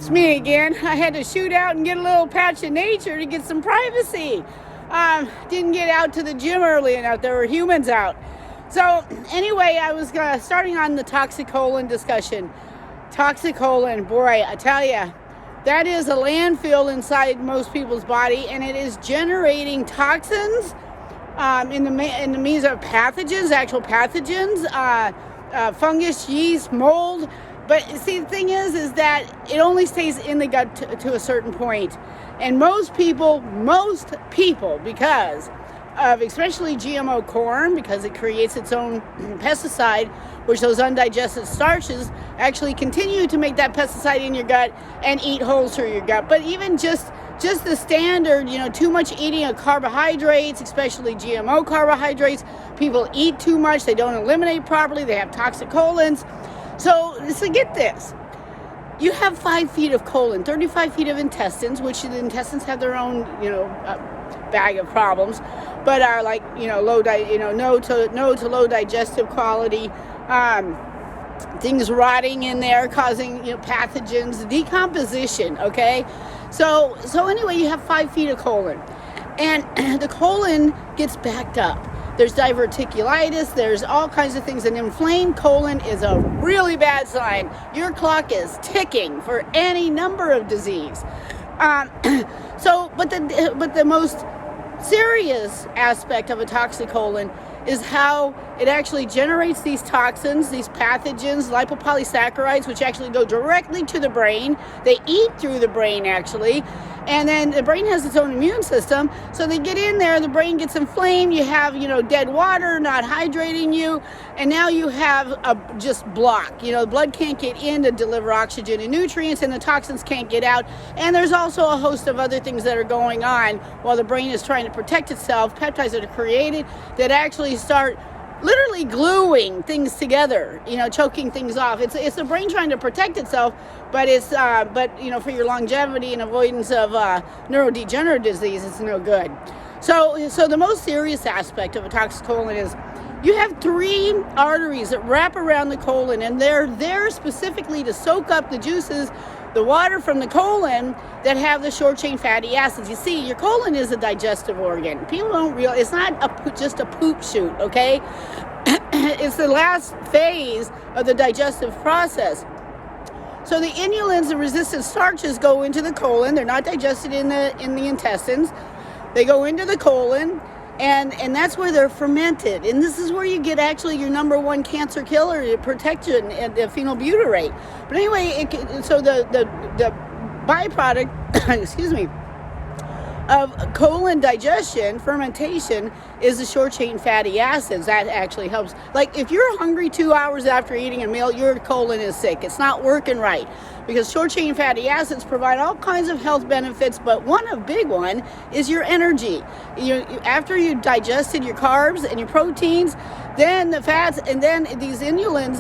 It's me again. I had to shoot out and get a little patch of nature to get some privacy. Didn't get out to the gym early enough. There were humans out. So anyway, I was starting on the toxic colon discussion. Toxic colon, boy, I tell you, that is a landfill inside most people's body, and it is generating toxins in the means of pathogens, actual pathogens, fungus, yeast, mold. But see, the thing is that it only stays in the gut to a certain point. And most people, because of especially GMO corn, because it creates its own pesticide, which those undigested starches actually continue to make that pesticide in your gut and eat holes through your gut. But even just the standard, too much eating of carbohydrates, especially GMO carbohydrates, people eat too much, they don't eliminate properly, they have toxic colons. So get this. You have 5 feet of colon, 35 feet of intestines, which the intestines have their own, bag of problems, but are like, no to low digestive quality, things rotting in there, causing, pathogens, decomposition, okay? So anyway, you have 5 feet of colon, and the colon gets backed up. There's diverticulitis, there's all kinds of things. An inflamed colon is a really bad sign. Your clock is ticking for any number of disease. But the most serious aspect of a toxic colon is how it actually generates these toxins, these pathogens, lipopolysaccarhides, which actually go directly to the brain. They eat through the brain, actually. And then the brain has its own immune system. So they get in there, the brain gets inflamed, you have, dead water, not hydrating you, and now you have a just block. The blood can't get in to deliver oxygen and nutrients, and the toxins can't get out. And there's also a host of other things that are going on while the brain is trying to protect itself. Peptides that are created that actually start literally gluing things together, choking things off. It's the brain trying to protect itself, but for your longevity and avoidance of neurodegenerative disease, it's no good. So the most serious aspect of a toxic colon is you have 3 arteries that wrap around the colon, and they're there specifically to soak up the juices, the water from the colon that have the short chain fatty acids. You see, your colon is a digestive organ. People don't realize it's not just a poop chute, okay? It's the last phase of the digestive process. So the inulins and resistant starches go into the colon. They're not digested in the intestines. They go into the colon, and that's where they're fermented. And this is where you get actually your number one cancer killer, protection, and the phenylbutyrate. But anyway, so the byproduct, excuse me, of colon digestion, fermentation, is the short chain fatty acids. That actually helps. Like if you're hungry 2 hours after eating a meal, your colon is sick. It's not working right, because short chain fatty acids provide all kinds of health benefits, but a big one is your energy. After you digested your carbs and your proteins, then the fats, and then these inulins,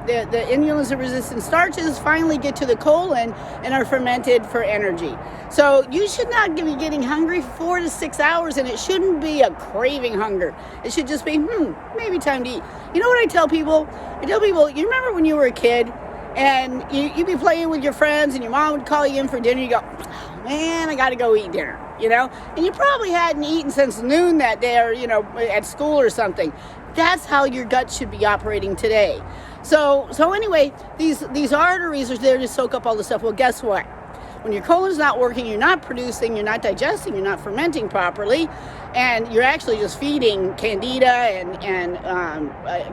the inulins and resistant starches finally get to the colon and are fermented for energy. So you should not be getting hungry for 4 to 6 hours, and it shouldn't be a craving hunger. It should just be, maybe time to eat. You know what I tell people? You remember when you were a kid and you'd be playing with your friends and your mom would call you in for dinner, you go, oh, man, I got to go eat dinner, And you probably hadn't eaten since noon that day, or, at school or something. That's how your gut should be operating today. So anyway, these arteries are there to soak up all the stuff. Well, guess what? When your colon's not working, you're not producing, you're not digesting, you're not fermenting properly, and you're actually just feeding candida and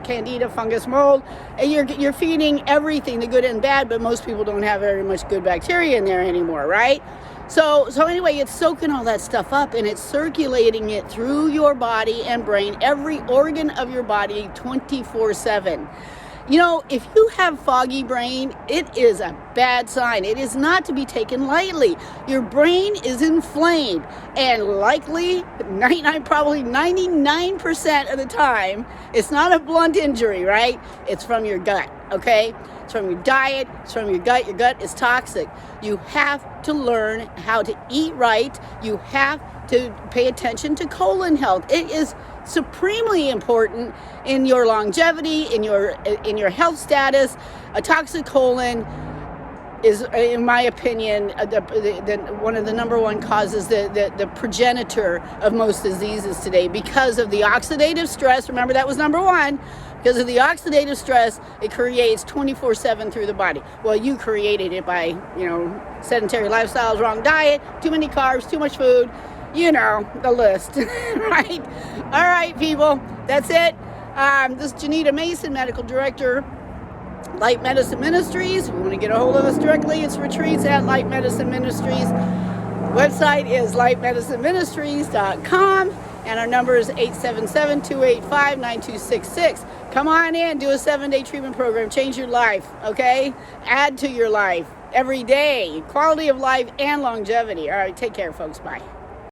candida, fungus, mold, and you're feeding everything, the good and bad, but most people don't have very much good bacteria in there anymore, right? So anyway, it's soaking all that stuff up, and it's circulating it through your body and brain, every organ of your body, 24/7. If you have foggy brain, it is a bad sign. It is not to be taken lightly. Your brain is inflamed, and likely, probably 99% of the time, it's not a blunt injury, right? It's from your gut, okay? It's from your diet, it's from your gut. Your gut is toxic. You have to learn how to eat right. You have to pay attention to colon health. It is supremely important in your longevity, in your health status. A toxic colon is, in my opinion, one of the number one causes, the progenitor of most diseases today, because of the oxidative stress. Remember, that was number one. Because of the oxidative stress, it creates 24/7 through the body. Well, you created it by, sedentary lifestyles, wrong diet, too many carbs, too much food, the list, right? All right, people, that's it. This is Genita Mason, Medical Director, Light Medicine Ministries. If you want to get a hold of us directly, it's retreats at Light Medicine Ministries. Website is lightmedicineministries.com, and our number is 877-285-9266. Come on in, do a 7-day treatment program, change your life, okay? Add to your life every day, quality of life and longevity. All right, take care, folks. Bye.